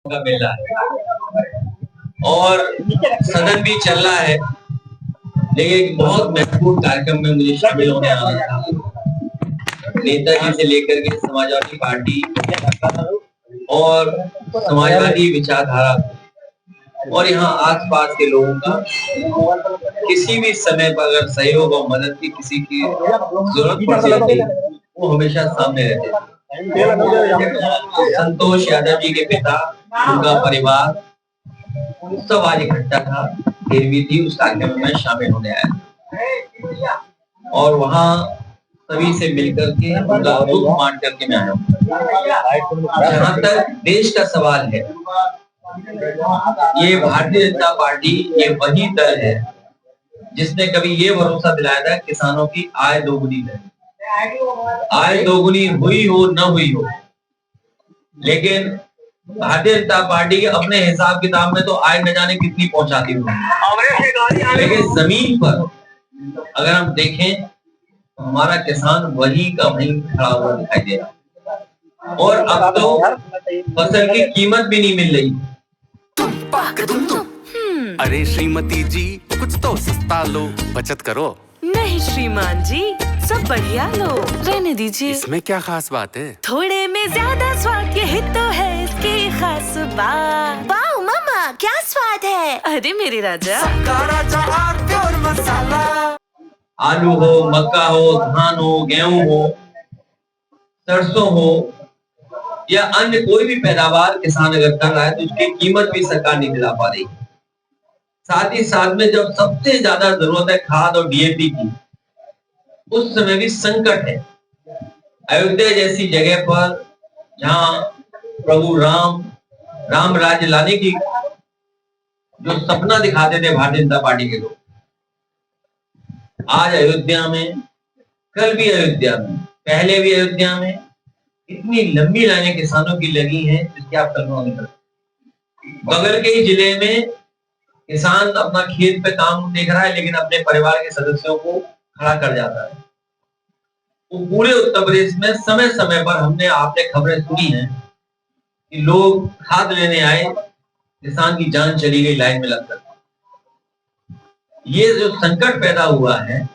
का मिल रहा है और सदन भी चल रहा है, लेकिन एक बहुत महत्वपूर्ण कार्यक्रम में मुझे शामिल होने आना था। नेताजी से लेकर के समाजवादी पार्टी और समाजवादी विचारधारा और यहाँ आसपास के लोगों का किसी भी समय पर अगर सहयोग और मदद की किसी की जरूरत पड़ती है वो हमेशा सामने रहते थे। संतोष यादव जी के पिता, उनका परिवार सब आज इकट्ठा था, फिर भी थी उस कार्यक्रम में शामिल होने आया और वहाँ सभी से मिलकर के उनका दुख मान करके मैं आया हूँ। जहाँ तक देश का सवाल है, ये भारतीय जनता पार्टी ये वही दल है जिसने कभी ये भरोसा दिलाया था किसानों की आय दोगुनी करे। आय दोगुनी हुई हो न हुई हो, लेकिन भारतीय जनता पार्टी अपने हिसाब किताब में तो आय न जाने कितनी पहुंचाती हुई, लेकिन जमीन पर अगर हम देखें तो हमारा किसान वही का वही खड़ा हुआ दिखाई दे रहा और अब तो फसल की कीमत भी नहीं मिल रही। अरे श्रीमती जी, कुछ तो सस्ता लो, बचत करो। नहीं श्रीमान जी, सब बढ़िया लो, रहने दीजिए। इसमें क्या खास बात है? थोड़े में ज्यादा स्वाद, यही तो है इसकी खास बात। वाओ मामा, क्या स्वाद है। अरे मेरे राजा, प्योर मसाला। आलू हो, मक्का हो, धान हो, गेहूं हो, सरसों हो या अन्य कोई भी पैदावार किसान अगर कर रहा है तो उसकी कीमत भी सरकार नहीं दिला पा रही। साथ ही साथ में जब सबसे ज्यादा जरूरत है खाद और डीएपी की, उस समय भी संकट है। अयोध्या जैसी जगह पर जहां प्रभु राम राज्य लाने की जो सपना दिखाते थे भारतीय जनता पार्टी के लोग, आज अयोध्या में, कल भी अयोध्या में, पहले भी अयोध्या में इतनी लंबी लाइनें किसानों की लगी हैं जिसकी आप कल्पना नहीं कर सकते। बगल के ही जिले में किसान अपना खेत पे काम देख रहा है, लेकिन अपने परिवार के सदस्यों को खड़ा कर जाता है। वो पूरे उत्तर प्रदेश में समय समय पर हमने आपने खबरें सुनी हैं कि लोग खाद लेने आए, किसान की जान चली गई लाइन में लगकर। ये जो संकट पैदा हुआ है,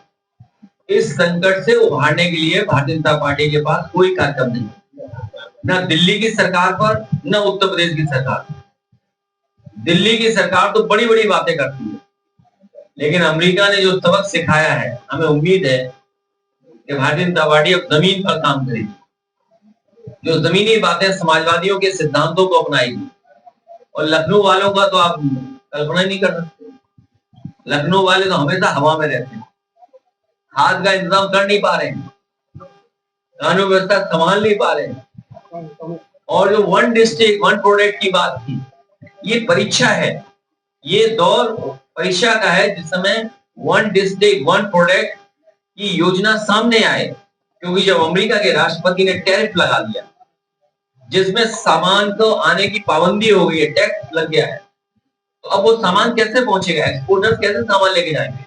इस संकट से उभारने के लिए भारतीय जनता पार्टी के पास कोई कार्यक्रम नहीं, न दिल्ली की सरकार पर न उत्तर प्रदेश की सरकार पर। दिल्ली की सरकार तो बड़ी बड़ी बातें करती है, लेकिन अमेरिका ने जो सबक सिखाया है, हमें उम्मीद है कि भारतीय जनता पार्टी अब जमीन पर काम करेगी, जो जमीनी बातें समाजवादियों के सिद्धांतों को अपनाएगी। और लखनऊ वालों का तो आप कल्पना नहीं कर सकते। लखनऊ वाले तो हमेशा हवा में रहते हैं, खाद का इंतजाम कर नहीं पा रहे हैं, कानून व्यवस्था संभाल नहीं पा रहे हैं। और जो वन डिस्ट्रिक्ट वन प्रोडक्ट की बात थी, ये परीक्षा है, ये दौर परीक्षा का है जिस समय वन डिस्ट्रिक्ट वन प्रोडक्ट की योजना सामने आए। क्योंकि जब अमेरिका के राष्ट्रपति ने टैरिफ लगा दिया, जिसमें सामान को आने की पाबंदी हो गई है, टैक्स लग गया है, तो अब वो सामान कैसे पहुंचेगा, एक्सपोर्टर्स कैसे सामान लेके जाएंगे।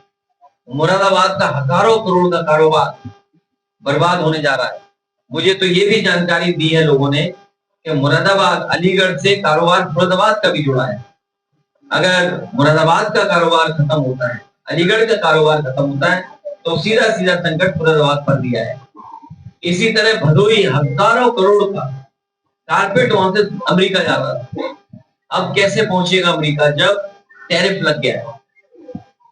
मुरादाबाद का हजारों करोड़ का कारोबार बर्बाद होने जा रहा है। मुझे तो ये भी जानकारी दी है लोगों ने कि मुरादाबाद, अलीगढ़ से कारोबार मुरादाबाद का भी जुड़ा है। अगर मुरादाबाद का कारोबार खत्म होता है, अलीगढ़ का कारोबार खत्म होता है, तो सीधा सीधा संकट मुरादाबाद पर दिया है। इसी तरह भदोही हजारों करोड़ का कारपेट वहां से अमेरिका जाता था, अब कैसे पहुंचेगा अमेरिका जब टैरिफ लग गया है।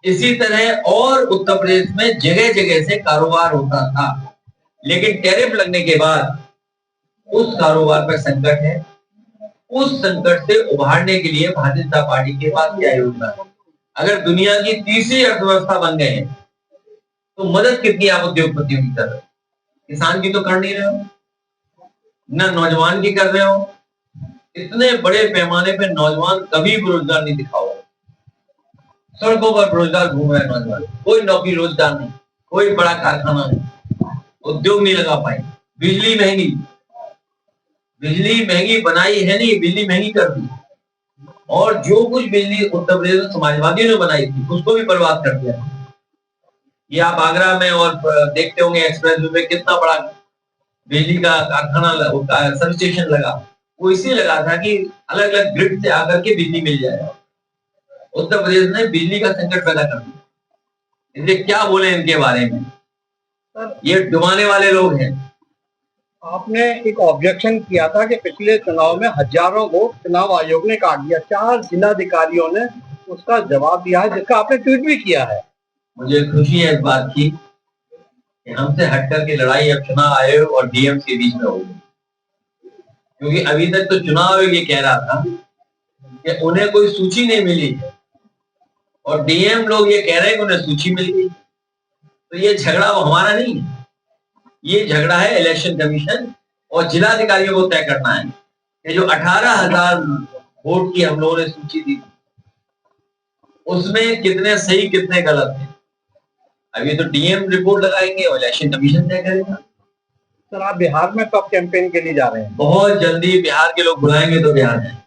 इसी तरह और उत्तर प्रदेश में जगह जगह से कारोबार होता था, लेकिन टैरिफ लगने के बाद उस कारोबार पर संकट है। उस संकट से उभारने के लिए भारतीय जनता पार्टी के पास क्या योजना है। अगर दुनिया की तीसरी अर्थव्यवस्था बन गए हैं तो मदद कितनी आप उद्योगपतियों की कर रहे हो, किसान की तो कर नहीं रहे हो, न नौजवान की कर रहे हो। इतने बड़े पैमाने पे नौजवान कभी बेरोजगार नहीं दिखा होगा, सड़कों पर बेरोजगार घूम रहे नौजवान, कोई नौकरी रोजगार नहीं, कोई बड़ा कारखाना नहीं, उद्योग नहीं लगा पाए। बिजली महंगी बनाई है नहीं, बिजली महंगी कर दी। और जो कुछ बिजली उत्तर प्रदेश में समाजवादियों ने बनाई थी उसको भी बर्बाद कर दिया। ये आप आगरा में और देखते होंगे एक्सप्रेस वे में कितना बड़ा बिजली का कारखाना सब स्टेशन लगा, वो इसलिए लगा था कि अलग अलग ग्रिड से आकर के बिजली मिल जाए। उत्तर प्रदेश ने बिजली का संकट पैदा कर दिया। इसलिए क्या बोले इनके बारे में, ये डुबाने वाले लोग हैं। आपने एक ऑब्जेक्शन किया था कि पिछले चुनाव में हजारों को चुनाव आयोग ने काट दिया, 4 जिलाधिकारियों ने उसका जवाब दिया है, जिसका आपने ट्वीट भी किया है। मुझे खुशी है इस बात की कि हमसे हटकर के लड़ाई अब चुनाव आयोग और डीएम के बीच में होगी, क्योंकि अभी तक तो चुनाव आयोग ये कह रहा था कि उन्हें कोई सूची नहीं मिली है और डीएम लोग ये कह रहे हैं कि उन्हें सूची मिल गई। तो ये झगड़ा हमारा नहीं है, ये झगड़ा है इलेक्शन कमीशन और जिलाधिकारियों को तय करना है कि जो 18,000 वोट की हम लोगों ने सूची दी उसमें कितने सही कितने गलत हैं। अभी तो डीएम रिपोर्ट लगाएंगे और इलेक्शन कमीशन तय करेगा। सर, आप बिहार में कब कैंपेन के लिए जा रहे हैं? बहुत जल्दी बिहार के लोग बुलाएंगे तो बिहार जाएंगे।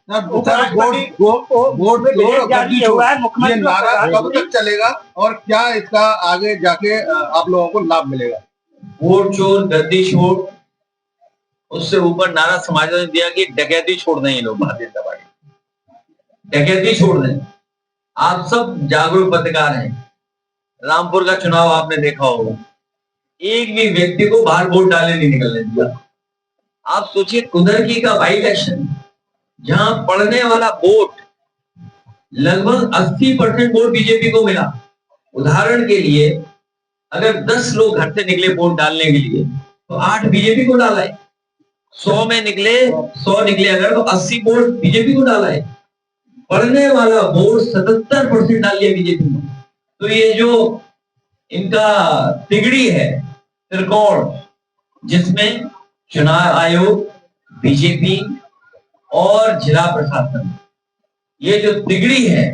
ये नारा कब तक चलेगा और क्या इसका आगे जाके आप लोगों को लाभ मिलेगा? वोट चोर गद्दी छोड़, उससे ऊपर नारा समाजवादी ने दिया कि डकैती छोड़ दें ये लोग, भारतीय जनता पार्टी डकैती छोड़ दें। आप सब जागरूक पत्रकार हैं, रामपुर का चुनाव आपने देखा होगा, एक भी व्यक्ति को बाहर वोट डालने नहीं निकलने दिया। आप सोचिए कुदरती का बाई इलेक्शन जहां पड़ने वाला वोट लगभग 80% वोट बीजेपी को मिला। उदाहरण के लिए अगर 10 लोग घर से निकले वोट डालने के लिए तो 8 बीजेपी को डाला है। 100 में निकले 100 निकले अगर तो 80 वोट बीजेपी को डाला है। पड़ने वाला वोट 77% डाल लिया बीजेपी ने। तो ये जो इनका तिगड़ी है त्रिकोण, जिसमें चुनाव आयोग, बीजेपी और जिला प्रशासन, ये जो तिगड़ी है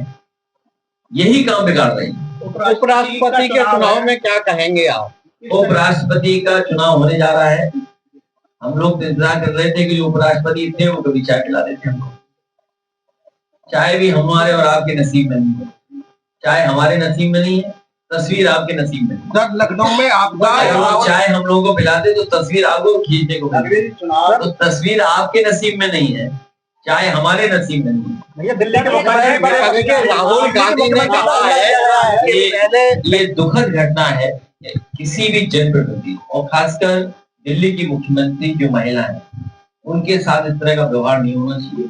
यही काम बिगाड़ रही है। उपराष्ट्रपति के चुनाव में क्या कहेंगे आप? उपराष्ट्रपति का चुनाव होने जा रहा है। हम लोग तो इंतजार कर रहे थे कि जो उपराष्ट्रपति थे वो कभी चाय पिला देते हमको। चाय भी हमारे और आपके नसीब में नहीं है, चाय हमारे नसीब में नहीं है, तस्वीर आपके नसीब में। सर, लखनऊ में आपका चाय हम लोगों को पिलाते तो तस्वीर आपको खींचने को मिलती। तो तस्वीर आपके नसीब में नहीं है, चाय हमारे नसीब में नहीं है। राहुल गांधी ने कहा है कि ये दुखद घटना है किसी भी जनप्रतिनिधि और खासकर दिल्ली की मुख्यमंत्री जो महिला है उनके साथ इस तरह का व्यवहार नहीं होना चाहिए।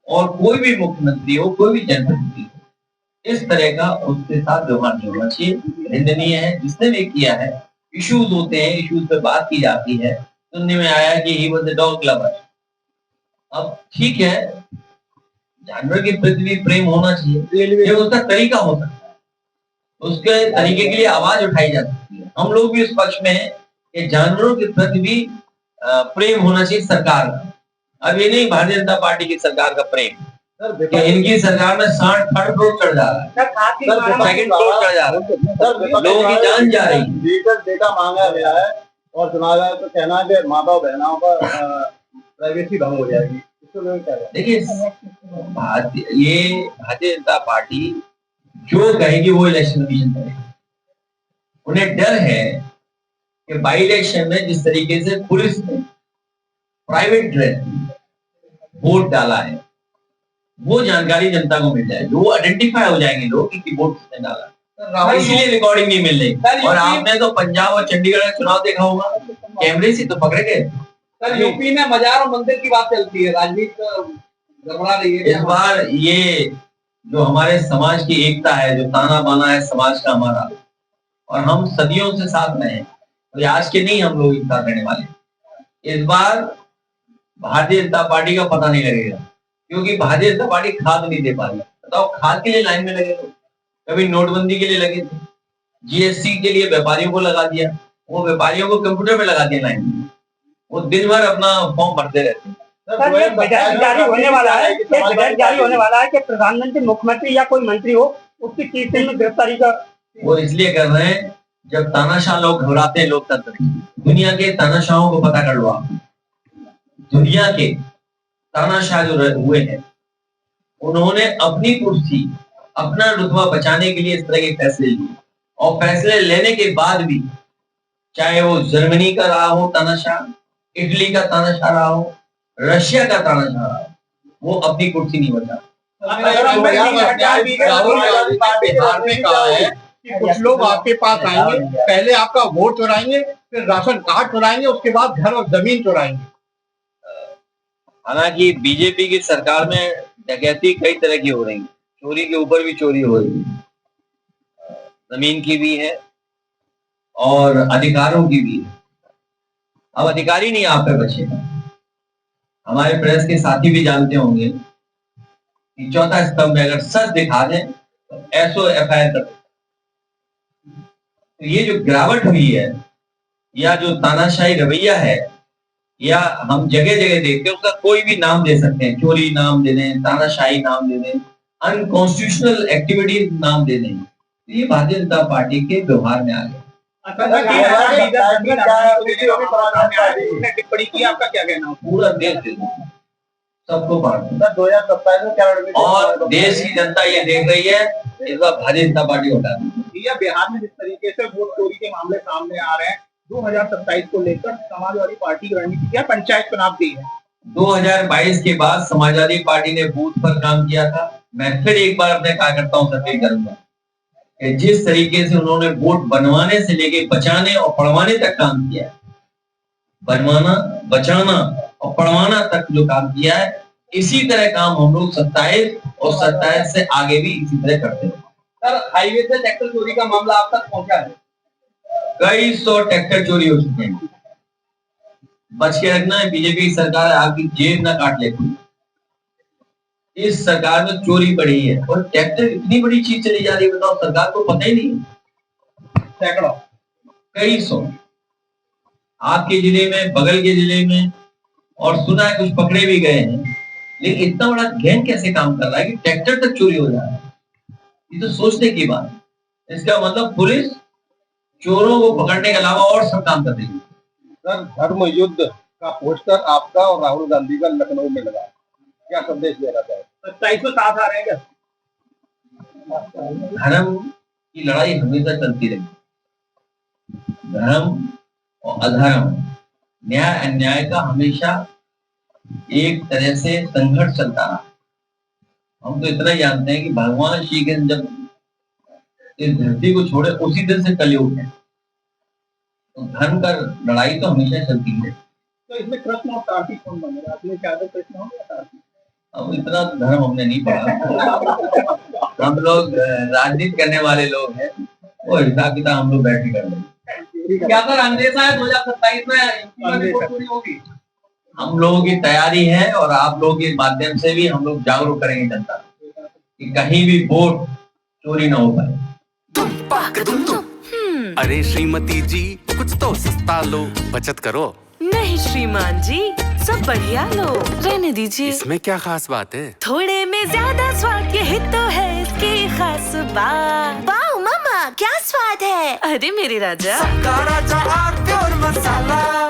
और कोई भी मुख्यमंत्री हो, कोई भी जनप्रतिनिधि हो, इस तरह का उसके साथ व्यवहार नहीं होना चाहिए, निंदनीय है। जिसने भी किया है, इश्यूज होते हैं, इश्यूज पे बात की जाती है। सुनने में आया कि he was a dog lover. अब ठीक है, जानवर के प्रति भी प्रेम होना चाहिए, ये उसका तरीका हो सकता है, उसके तरीके के लिए आवाज उठाई जा सकती है। हम लोग भी उस पक्ष में हैं कि जानवरों के प्रति भी प्रेम होना चाहिए सरकार का। अब ये नहीं भारतीय जनता पार्टी की सरकार का प्रेम कि इनकी सरकार में 3rd फ्लोर चढ़ जा रहा है, 2nd फ्लोर चढ़ जा रहा है, लोगों की जान जा रही है। डेटा मांगा गया है और चुनाव आयोग का कहना है कि माता बहनों का प्राइवेसी भंग हो जाएगी। देखिए, ये भारतीय जनता पार्टी जो कहेगी वो इलेक्शन कमीशन करेगी। उन्हें डर है कि बाई इलेक्शन में जिस तरीके से पुलिस ने प्राइवेट ड्रेस वोट डाला है वो जानकारी जनता को मिल जाएगी, वो आइडेंटिफाई हो जाएंगे लोग कि वोट किसने डाला। इसलिए रिकॉर्डिंग नहीं मिल रही। और आपने तो पंजाब और चंडीगढ़ का चुनाव देखा होगा, कैमरे से तो पकड़े गए। सर, यूपी में मजार और मंदिर की बात चलती है, राजनीति गड़बड़ा रही है। इस बार ये जो हमारे समाज की एकता है, जो ताना बाना है समाज का हमारा, और हम सदियों से साथ रहे हैं, तो आज के नहीं हम लोग एक साथ रहने वाले। इस बार भारतीय जनता पार्टी का पता नहीं लगेगा, क्योंकि भारतीय जनता पार्टी खाद नहीं दे पा रही। बताओ, खाद के लिए लाइन में लगे लोग, कभी नोटबंदी के लिए लगे थे, जीएसटी के लिए व्यापारियों को लगा दिया, वो व्यापारियों को कंप्यूटर में लगा दिया लाइन में, वो दिन भर अपना फॉर्म भरते रहते हैं। बजट जारी होने वाला है कि प्रधानमंत्री, मुख्यमंत्री या कोई मंत्री हो उसकी तीसरे में गिरफ्तारी का वो इसलिए कर रहे हैं जब तानाशाह लोग घबराते हैं लोकतंत्र। दुनिया के तानाशाहों को पता कर लो आप, दुनिया के तानाशाह जो हुए हैं उन्होंने अपनी कुर्सी, अपना रुतबा बचाने के लिए इस तरह के फैसले लिए, और फैसले लेने के बाद भी, चाहे वो जर्मनी का रहा हो तानाशाह, इटली का तानाशाह रहा हो, रशिया का तानाशाह रहा, वो अपनी कुर्सी नहीं बचा। राहुल गांधी ने बिहार में कहा है कि कुछ लोग आपके पास आएंगे, पहले आपका वोट चुराएंगे, फिर राशन कार्ड चुराएंगे, उसके बाद घर और जमीन चुराएंगे। हालांकि बीजेपी की सरकार में डकैती कई तरह की हो रही है, चोरी के ऊपर भी चोरी हो रही है, जमीन की भी है और अधिकारों की भी है। अब अधिकारी नहीं आप पे बचेगा। हमारे प्रेस के साथी भी जानते होंगे कि चौथा स्तंभ में अगर सच दिखा दें तो SOFIR कर, तो ये जो गिरावट हुई है या जो तानाशाही रवैया है, या हम जगह जगह देखते हैं, उसका कोई भी नाम दे सकते हैं, चोरी नाम दे दें, तानाशाही नाम दे दें, अनकॉन्स्टिट्यूशनल एक्टिविटी नाम दे दें, तो ये भारतीय जनता पार्टी के व्यवहार में आ गया। टिप्पणी की, आपका क्या कहना? पूरा देश सबको बांट 2027 में क्या और देश की जनता ये देख रही है, इस बार भारतीय जनता पार्टी उठा दी। या बिहार में जिस तरीके से वोट चोरी के मामले सामने आ रहे हैं, 2027 को लेकर समाजवादी पार्टी की रणनीति क्या, पंचायत चुनाव की है? 2022 के बाद समाजवादी पार्टी ने बूथ पर काम किया था। मैं फिर एक बार अपने कार्यकर्ताओं से अपील करूंगा कि जिस तरीके से उन्होंने वोट बनवाने से लेके बचाने और पढ़वाने तक काम किया है, बनवाना, बचाना और पढ़वाना तक जो काम किया है, इसी तरह काम हम लोग 27 और 27 से आगे भी इसी तरह करते हैं। सर, हाईवे से ट्रैक्टर चोरी का मामला आप तक पहुंचा है? कई 100 ट्रैक्टर चोरी हो चुके हैं। बच के रखना है, बीजेपी की सरकार आपकी जेब ना काट लेती। इस सरकार में चोरी बढ़ी है और ट्रैक्टर इतनी बड़ी चीज चली जा रही है, बताओ, सरकार को पता ही नहीं। सैकड़ों, कई 100 आपके जिले में, बगल के जिले में, और सुना है कुछ पकड़े भी गए हैं। लेकिन इतना बड़ा गैंग कैसे काम कर रहा है कि ट्रैक्टर तक चोरी हो जा रहा है? ये तो सोचने की बात है। इसका मतलब पुलिस चोरों को पकड़ने के अलावा और सब काम कर रही है। सर, धर्म युद्ध का पोस्टर आपका और राहुल गांधी का लखनऊ में लगा, क्या संदेश देना चाहिए? 27 को साथ आ रहे हैं क्या? धर्म की लड़ाई हमेशा चलती रही। धर्म और अधर्म, न्याय अन्याय का हमेशा एक तरह से संघर्ष चलता रहा। हम तो इतना जानते हैं कि भगवान श्री कृष्ण जब इस धरती को छोड़े, उसी दिन से कलयुग है। तो धर्म का लड़ाई तो हमेशा चलती है। तो इसमें कृष्ण और कार्तिक कौन बनेगा? आपने क्या कृष्ण हो या कार्तिक? अब इतना धर्म हमने नहीं पढ़ा। हम लोग राजनीति करने वाले लोग हैं, वो हिसाब किताब हम लोग बैठ के कर लेंगे। क्या सर अंदेशा है 2027 में वोट चोरी होगी? हम लोगों की तैयारी है और आप लोगों के माध्यम से भी हम लोग जागरूक करेंगे जनता कि कहीं भी वोट चोरी ना हो पाए। अरे श्रीमती जी, कुछ तो सस्ता लो, बचत करो। नहीं श्रीमान जी, सब बढ़िया लो, रहने दीजिए। इसमें क्या खास बात है? थोड़े में ज्यादा स्वाद, यही तो है इसकी खास बात। वाह मामा, क्या स्वाद है। अरे मेरे राजा, राजा मसाला।